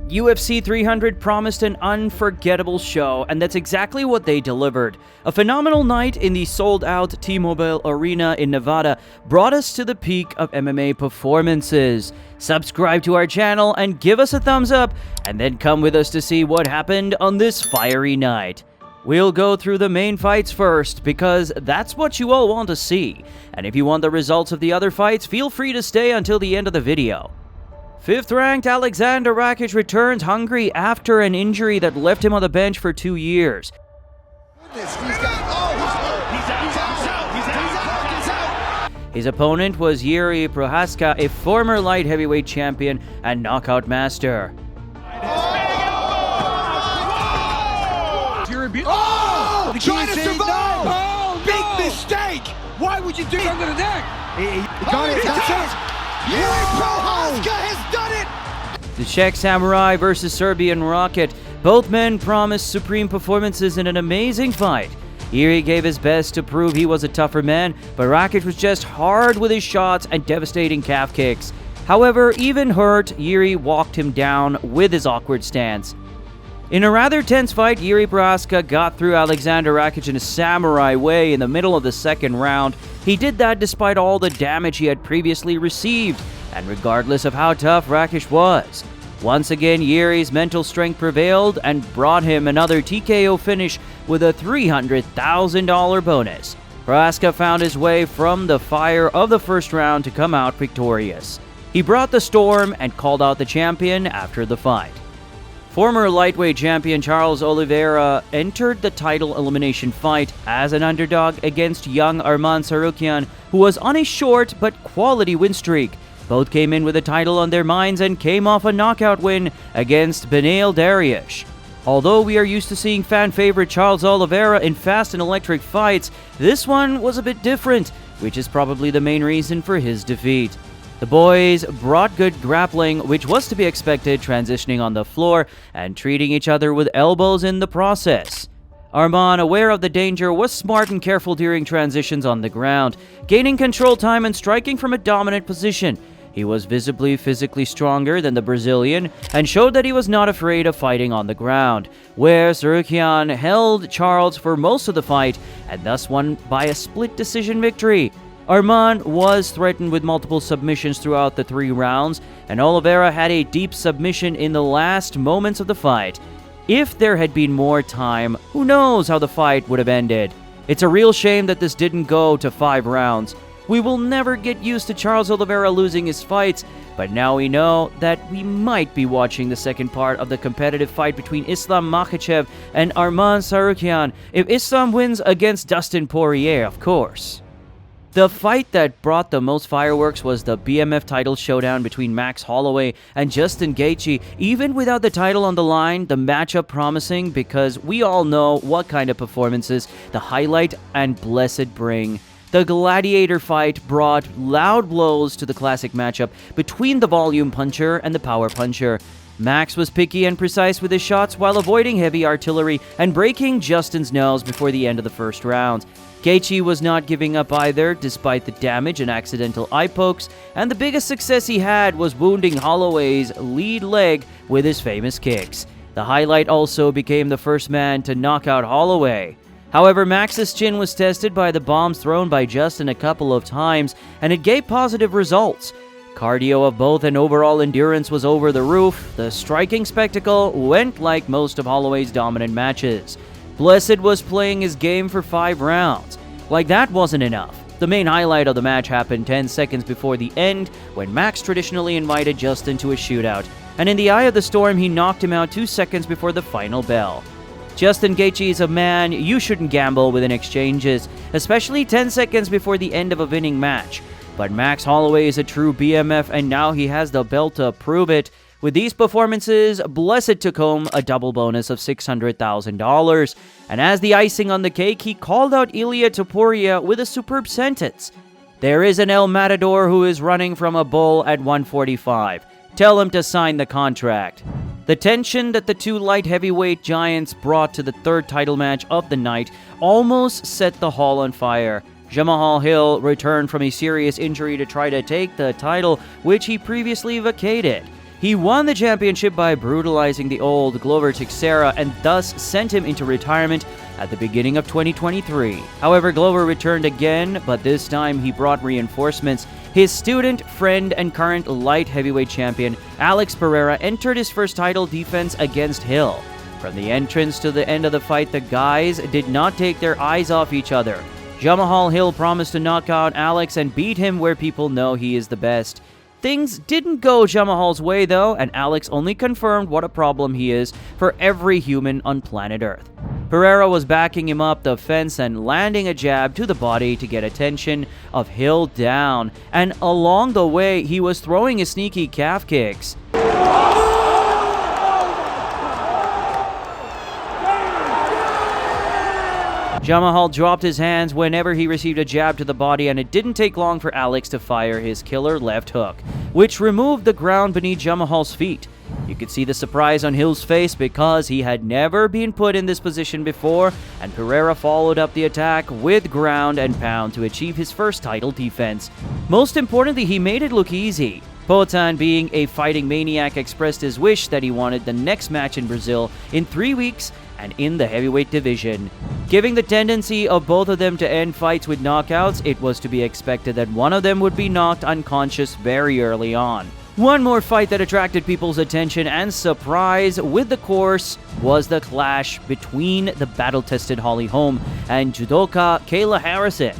UFC 300 promised an unforgettable show, and that's exactly what they delivered. A phenomenal night in the sold-out T-Mobile Arena in Nevada brought us to the peak of MMA performances. Subscribe to our channel and give us a thumbs up, and then come with us to see what happened on this fiery night. We'll go through the main fights first, because that's what you all want to see. And if you want the results of the other fights, feel free to stay until the end of the video. 5th-ranked Alexander Rakic returns hungry after an injury that left him on the bench for 2 years. His opponent was Jiří Procházka, a former light heavyweight champion and knockout master. Trying to survive! Oh, big mistake! Why would you do it under the neck? He got it. Jiří Procházka has done it! The Czech Samurai versus Serbian Rocket. Both men promised supreme performances in an amazing fight. Jiří gave his best to prove he was a tougher man, but Rakic was just hard with his shots and devastating calf kicks. However, even hurt, Jiří walked him down with his awkward stance. In a rather tense fight, Jiří Procházka got through Alexander Rakic in a samurai way in the middle of the second round. He did that despite all the damage he had previously received, and regardless of how tough Rakic was. Once again, Jiří's mental strength prevailed and brought him another TKO finish with a $300,000 bonus. Procházka found his way from the fire of the first round to come out victorious. He brought the storm and called out the champion after the fight. Former lightweight champion Charles Oliveira entered the title elimination fight as an underdog against young Arman Tsarukyan, who was on a short but quality win streak. Both came in with a title on their minds and came off a knockout win against Beneil Dariush. Although we are used to seeing fan favorite Charles Oliveira in fast and electric fights, this one was a bit different, which is probably the main reason for his defeat. The boys brought good grappling, which was to be expected, transitioning on the floor and treating each other with elbows in the process. Arman, aware of the danger, was smart and careful during transitions on the ground, gaining control time and striking from a dominant position. He was visibly physically stronger than the Brazilian and showed that he was not afraid of fighting on the ground, where Tsarukyan held Charles for most of the fight and thus won by a split decision victory. Arman was threatened with multiple submissions throughout the 3 rounds, and Oliveira had a deep submission in the last moments of the fight. If there had been more time, who knows how the fight would have ended. It's a real shame that this didn't go to 5 rounds. We will never get used to Charles Oliveira losing his fights, but now we know that we might be watching the second part of the competitive fight between Islam Makhachev and Arman Tsarukyan, if Islam wins against Dustin Poirier, of course. The fight that brought the most fireworks was the BMF title showdown between Max Holloway and Justin Gaethje. Even without the title on the line, the matchup promising because we all know what kind of performances the highlight and Blessed bring. The gladiator fight brought loud blows to the classic matchup between the volume puncher and the power puncher. Max was picky and precise with his shots while avoiding heavy artillery and breaking Justin's nose before the end of the first round. Gaethje was not giving up either, despite the damage and accidental eye pokes, and the biggest success he had was wounding Holloway's lead leg with his famous kicks. The highlight also became the first man to knock out Holloway. However, Max's chin was tested by the bombs thrown by Justin a couple of times, and it gave positive results. Cardio of both and overall endurance was over the roof. The striking spectacle went like most of Holloway's dominant matches. Blessed was playing his game for 5 rounds. Like that wasn't enough. The main highlight of the match happened 10 seconds before the end, when Max traditionally invited Justin to a shootout, and in the eye of the storm he knocked him out 2 seconds before the final bell. Justin Gaethje is a man you shouldn't gamble with in exchanges, especially 10 seconds before the end of a winning match. But Max Holloway is a true BMF, and now he has the belt to prove it. With these performances, Blessed took home a double bonus of $600,000. And as the icing on the cake, he called out Ilia Topuria with a superb sentence. There is an El Matador who is running from a bull at 145. Tell him to sign the contract. The tension that the 2 light heavyweight giants brought to the 3rd title match of the night almost set the hall on fire. Jamahal Hill returned from a serious injury to try to take the title, which he previously vacated. He won the championship by brutalizing the old Glover Teixeira and thus sent him into retirement at the beginning of 2023. However, Glover returned again, but this time he brought reinforcements. His student, friend, and current light heavyweight champion, Alex Pereira, entered his first title defense against Hill. From the entrance to the end of the fight, the guys did not take their eyes off each other. Jamahal Hill promised to knock out Alex and beat him where people know he is the best. Things didn't go Jamahal's way though, and Alex only confirmed what a problem he is for every human on planet Earth. Pereira was backing him up the fence and landing a jab to the body to get attention of Hill down, and along the way he was throwing his sneaky calf kicks. Jamahal dropped his hands whenever he received a jab to the body, and it didn't take long for Alex to fire his killer left hook, which removed the ground beneath Jamahal's feet. You could see the surprise on Hill's face because he had never been put in this position before, and Pereira followed up the attack with ground and pound to achieve his first title defense. Most importantly, he made it look easy. Poatan, being a fighting maniac, expressed his wish that he wanted the next match in Brazil in 3 weeks and in the heavyweight division. Given the tendency of both of them to end fights with knockouts, it was to be expected that one of them would be knocked unconscious very early on. One more fight that attracted people's attention and surprise with the course was the clash between the battle-tested Holly Holm and judoka Kayla Harrison.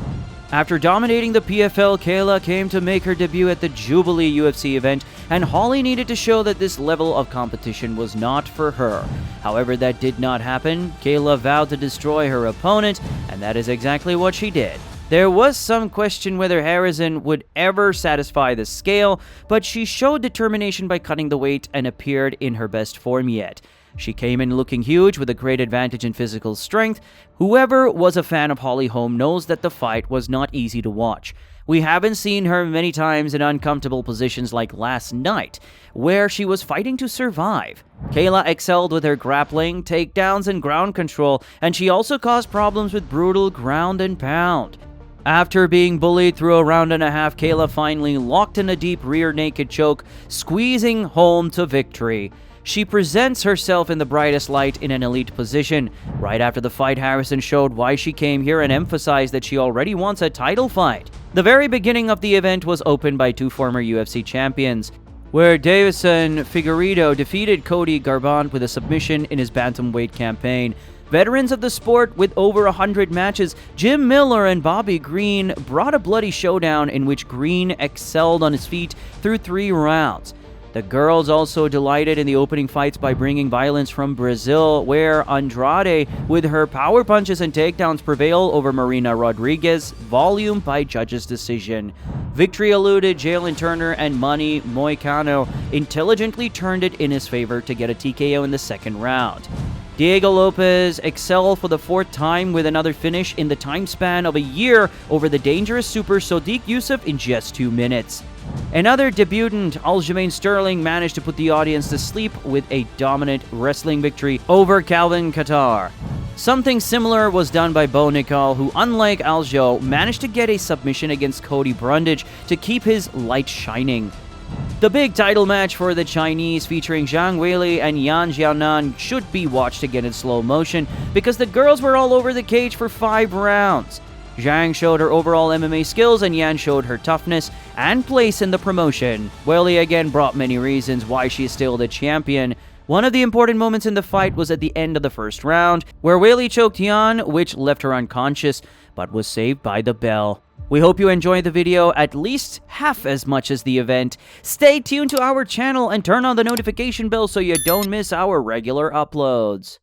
After dominating the PFL, Kayla came to make her debut at the Jubilee UFC event, and Holly needed to show that this level of competition was not for her. However, that did not happen. Kayla vowed to destroy her opponent, and that is exactly what she did. There was some question whether Harrison would ever satisfy the scale, but she showed determination by cutting the weight and appeared in her best form yet. She came in looking huge with a great advantage in physical strength. Whoever was a fan of Holly Holm knows that the fight was not easy to watch. We haven't seen her many times in uncomfortable positions like last night, where she was fighting to survive. Kayla excelled with her grappling, takedowns, and ground control, and she also caused problems with brutal ground and pound. After being bullied through a round and a half, Kayla finally locked in a deep rear naked choke, squeezing Holm to victory. She presents herself in the brightest light in an elite position. Right after the fight, Harrison showed why she came here and emphasized that she already wants a title fight. The very beginning of the event was opened by two former UFC champions, where Davison Figueiredo defeated Cody Garbrandt with a submission in his bantamweight campaign. Veterans of the sport with over 100 matches, Jim Miller and Bobby Green brought a bloody showdown in which Green excelled on his feet through 3 rounds. The girls also delighted in the opening fights by bringing violence from Brazil, where Andrade, with her power punches and takedowns, prevailed over Marina Rodriguez, volume by judges' decision. Victory eluded Jalen Turner, and Manny Moicano intelligently turned it in his favor to get a TKO in the second round. Diego Lopez excelled for the 4th time with another finish in the time span of a year over the dangerous super Sodiq Yusuff in just 2 minutes. Another debutant, Aljamain Sterling, managed to put the audience to sleep with a dominant wrestling victory over Calvin Kattar. Something similar was done by Bo Nickal, who, unlike Aljo, managed to get a submission against Cody Brundage to keep his light shining. The big title match for the Chinese, featuring Zhang Weili and Yan Xiaonan, should be watched again in slow motion because the girls were all over the cage for 5 rounds. Zhang showed her overall MMA skills, and Yan showed her toughness and place in the promotion. Weili again brought many reasons why she is still the champion. One of the important moments in the fight was at the end of the first round, where Weili choked Yan, which left her unconscious, but was saved by the bell. We hope you enjoyed the video at least half as much as the event. Stay tuned to our channel and turn on the notification bell so you don't miss our regular uploads.